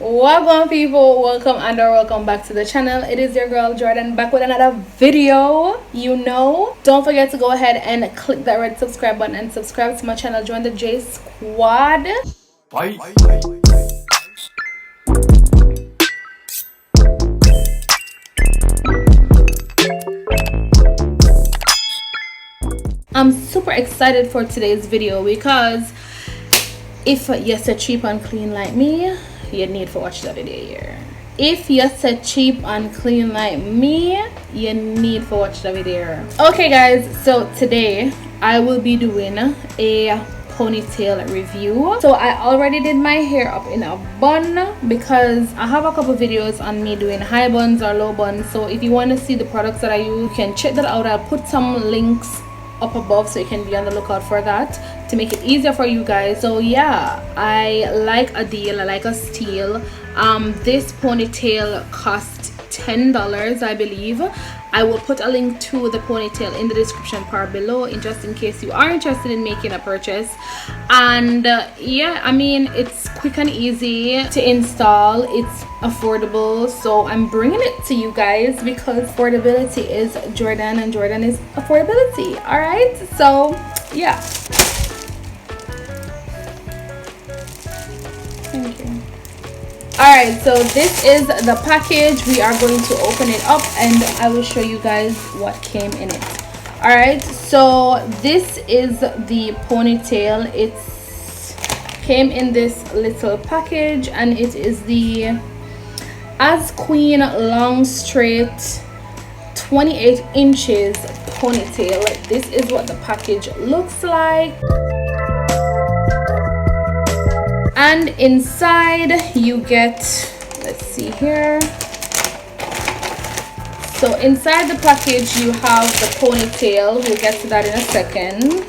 Welcome people, welcome and or welcome back to the channel. It is your girl Jordan back with another video. Don't forget to go ahead and click that red subscribe button and subscribe to my channel. Join the Jae Squad. Bye. I'm super excited for today's video because if you're so cheap and clean like me, you need to watch the video here. If you're so cheap and clean like me, you need to watch the video. Okay guys, so today I will be doing a ponytail review. So I already did my hair up in a bun because I have a couple videos on me doing high buns or low buns. So if you want to see the products that I use, you can check that out. I'll put some links up above so you can be on the lookout for that to make it easier for you guys. So yeah, I like a deal, I like a steal. This ponytail cost $10, I believe. I will put a link to the ponytail in the description bar below, in just in case you are interested in making a purchase. And yeah, I mean, it's quick and easy to install, it's affordable, so I'm bringing it to you guys because affordability is Jordan and Jordan is affordability. All right, so yeah, thank you. Alright, so this is the package. We are going to open it up and I will show you guys what came in it. Alright, so this is the ponytail. It's came in this little package and it is the As Queen long straight 28 inches ponytail. This is what the package looks like. And inside you get, let's see here, so inside the package you have the ponytail. We'll get to that in a second.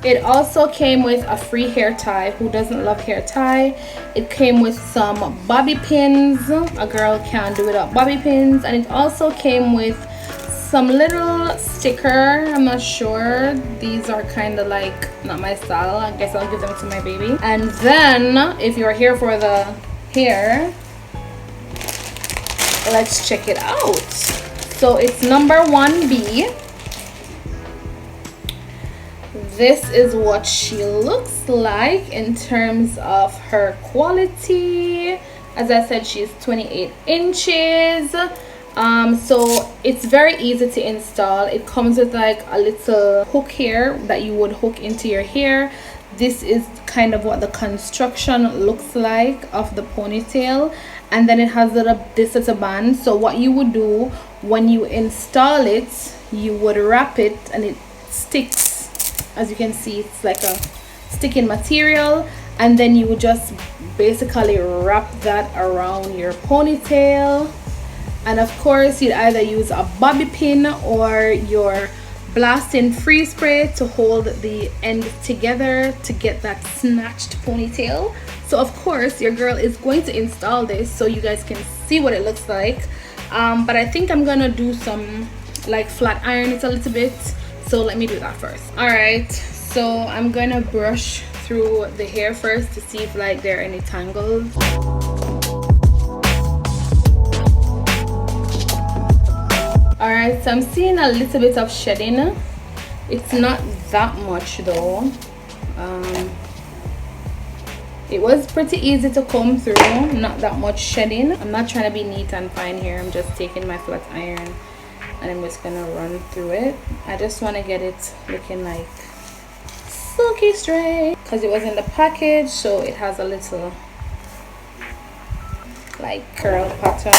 It also came with a free hair tie. Who doesn't love hair tie? It came with some bobby pins. A girl can't do without bobby pins. And it also came with some little sticker. I'm not sure, these are kind of like not my style. I guess I'll give them to my baby. And then if you're here for the hair, let's check it out. So it's number 1B. This is what she looks like in terms of her quality. As I said, she's 28 inches. So it's very easy to install. It comes with like a little hook here that you would hook into your hair. This is kind of what the construction looks like of the ponytail, and then it has this little band. So what you would do when you install it, you would wrap it and it sticks. As you can see, it's like a sticking material, and then you would just basically wrap that around your ponytail. And of course, you'd either use a bobby pin or your blasting free spray to hold the end together to get that snatched ponytail. So of course, your girl is going to install this so you guys can see what it looks like. But I think I'm gonna do some like flat iron it a little bit. So let me do that first. All right, so I'm gonna brush through the hair first to see if like there are any tangles. Alright, so I'm seeing a little bit of shedding. It's not that much though. It was pretty easy to comb through, not that much shedding. I'm not trying to be neat and fine here. I'm just taking my flat iron and I'm just gonna run through it. I just want to get it looking like silky straight because it was in the package, so it has a little like curl pattern.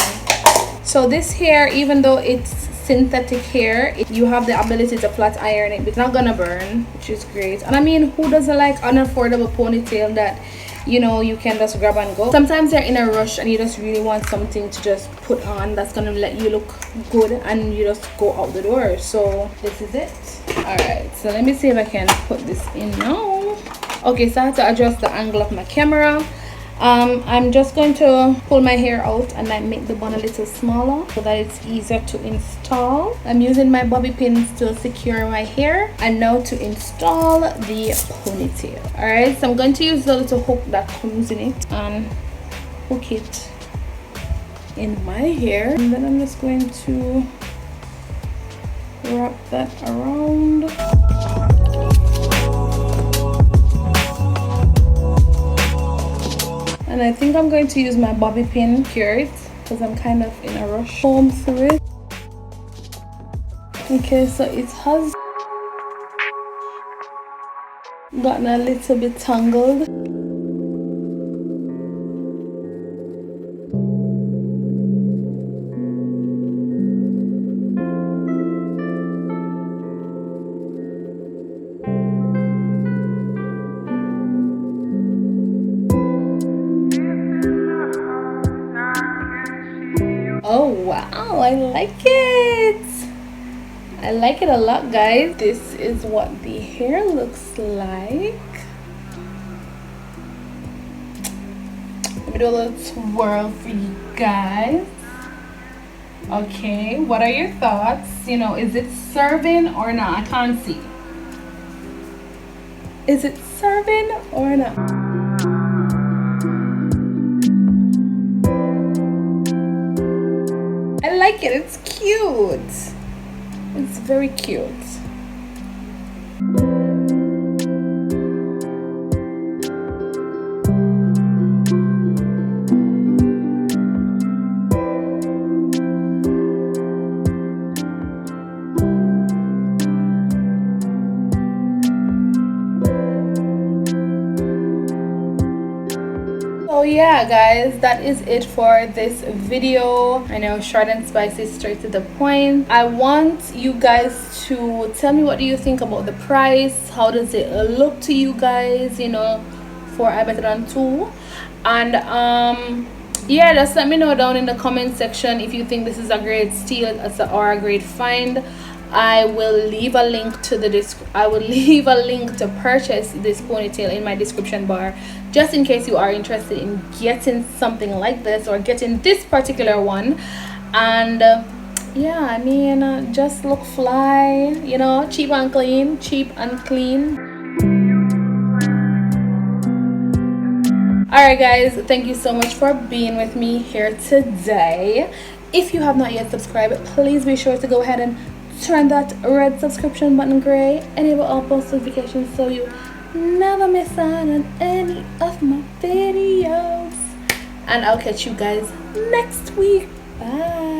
So this hair, even though it's synthetic hair, you have the ability to flat iron it. It's not gonna burn, which is great. And I mean, who doesn't like an affordable ponytail that, you know, you can just grab and go? Sometimes you're in a rush and you just really want something to just put on that's gonna let you look good and you just go out the door. So this is it. All right, so let me see if I can put this in now. Okay, so I have to adjust the angle of my camera. I'm just going to pull my hair out and I make the bun a little smaller so that it's easier to install. I'm using my bobby pins to secure my hair, and now to install the ponytail. All right, so I'm going to use the little hook that comes in it and hook it in my hair, and then I'm just going to wrap that around. And I think I'm going to use my bobby pin here because I'm kind of in a rush. Comb through it. Okay, so it has gotten a little bit tangled. Oh wow, I like it. I like it a lot, guys. This is what the hair looks like. Let me do a little twirl for you guys. Okay, what are your thoughts? You know, is it serving or not? I can't see. Is it serving or not? I like it. It's cute. It's very cute. So yeah guys, that is it for this video. I know, short and spicy, straight to the point. I want you guys to tell me, what do you think about the price? How does it look to you guys, you know, for I Better Than 2? And yeah, just let me know down in the comment section if you think this is a great steal or a great find. I will leave a link to to purchase this ponytail in my description bar, just in case you are interested in getting something like this or getting this particular one. And yeah, I mean, just look fly, you know, cheap and clean. Alright guys, thank you so much for being with me here today. If you have not yet subscribed, please be sure to go ahead and turn that red subscription button gray, enable all post notifications so you never miss out on any of my videos. And I'll catch you guys next week. Bye.